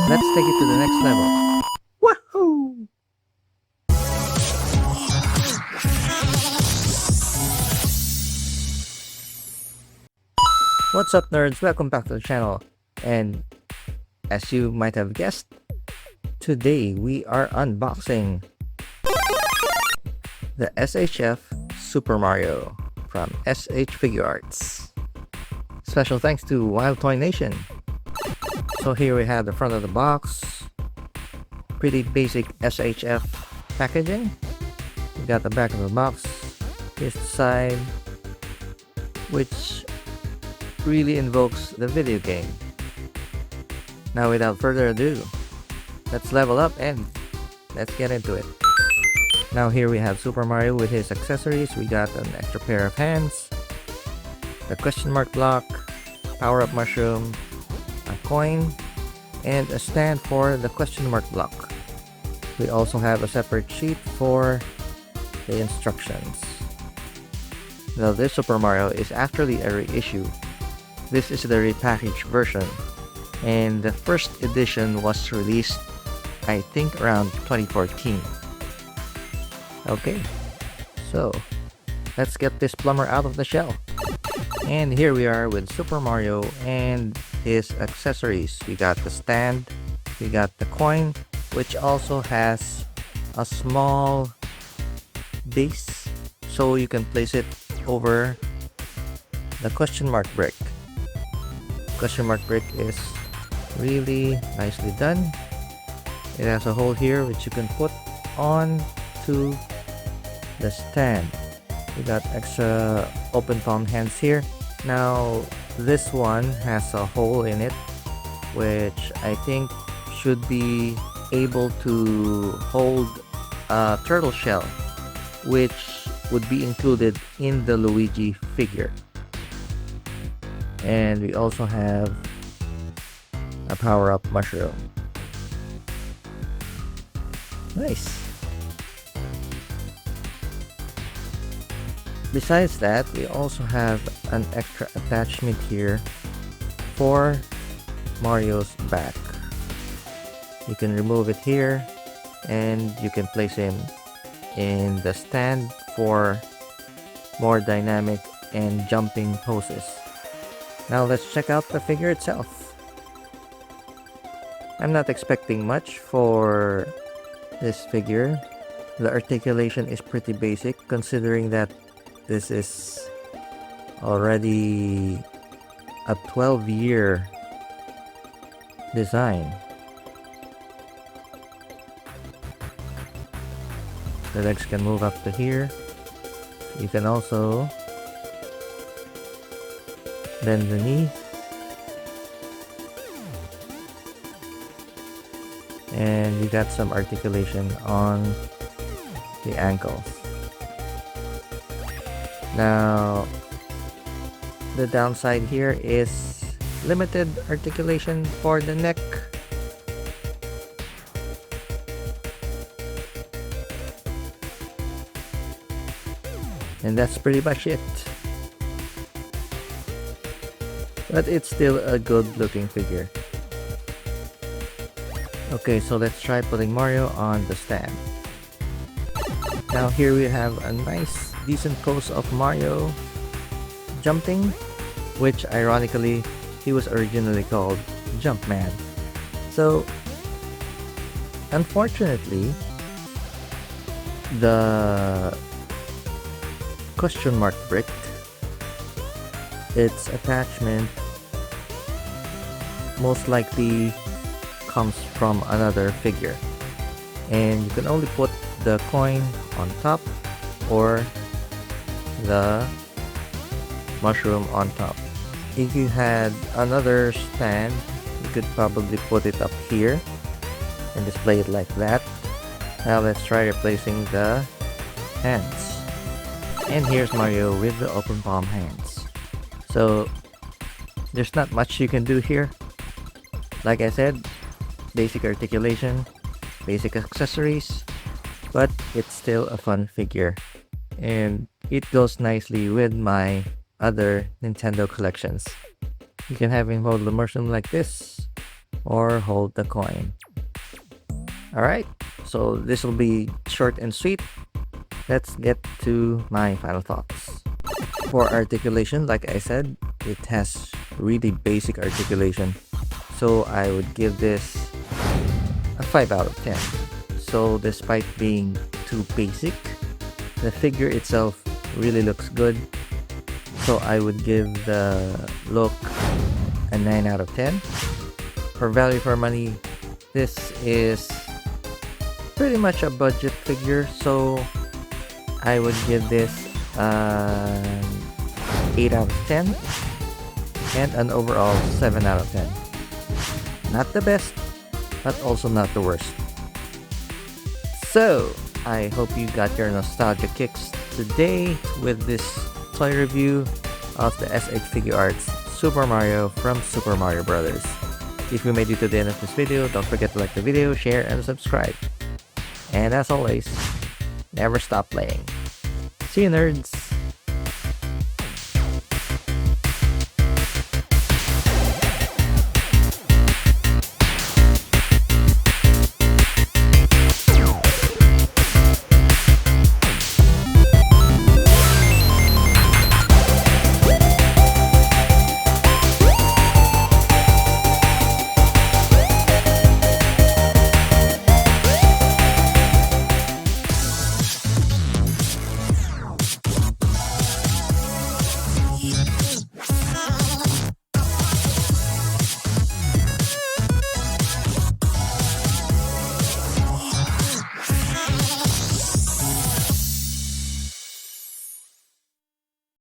Let's take it to the next level. Woohoo! What's up, nerds? Welcome back to the channel. And as you might have guessed, today we are unboxing the SHF Super Mario from S.H.Figuarts. Special thanks to Wild Toy Nation. So here we have the front of the box. Pretty basic SHF packaging. We got the back of the box. Here's the side, which really invokes the video game. Now without further ado, let's level up and let's get into it. Now here we have Super Mario with his accessories. We got an extra pair of hands, the question mark block, power-up mushroom, a coin, and a stand for the question mark block. We also have a separate sheet for the instructions. Now this Super Mario is actually a reissue. This is the repackaged version, and the first edition was released, I think, around 2014. Okay, so let's get this plumber out of the shell. And here we are with Super Mario and his accessories. We got the stand, we got the coin, which also has a small base so you can place it over the question mark brick. Question mark brick is really nicely done. It has a hole here which you can put on to the stand. We got extra open palm hands here. Now this one has a hole in it which I think should be able to hold a turtle shell, which would be included in the Luigi figure. And we also have a power-up mushroom. Nice. Besides that, we also have an extra attachment here for Mario's back. You can remove it here and you can place him in the stand for more dynamic and jumping poses. Now let's check out the figure itself. I'm not expecting much for this figure. The articulation is pretty basic considering that this is already a 12-year design. The legs can move up to here. You can also bend the knee. And you got some articulation on the ankles. Now, the downside here is limited articulation for the neck. And that's pretty much it. But it's still a good looking figure. Okay, so let's try putting Mario on the stand. Now here we have a nice decent pose of Mario jumping, which ironically he was originally called Jumpman. So unfortunately the question mark brick, its attachment most likely comes from another figure, and you can only put the coin on top or the mushroom on top. If you had another stand, you could probably put it up here and display it like that. Now let's try replacing the hands. And here's Mario with the open palm hands. So there's not much you can do here. Like I said, basic articulation, basic accessories, but it's still a fun figure. And it goes nicely with my other Nintendo collections. You can have him hold the mushroom like this, or hold the coin. Alright, so this will be short and sweet. Let's get to my final thoughts. For articulation, like I said, it has really basic articulation. So I would give this a 5 out of 10. So despite being too basic, the figure itself really looks good. So I would give the look a 9 out of 10. For value for money, this is pretty much a budget figure, so I would give this an 8 out of 10 and an overall 7 out of 10. Not the best, but also not the worst. So I hope you got your nostalgia kicks today with this toy review of the S.H.Figuarts Super Mario from Super Mario Bros. If you made it to the end of this video, don't forget to like the video, share, and subscribe. And as always, never stop playing. See you, nerds!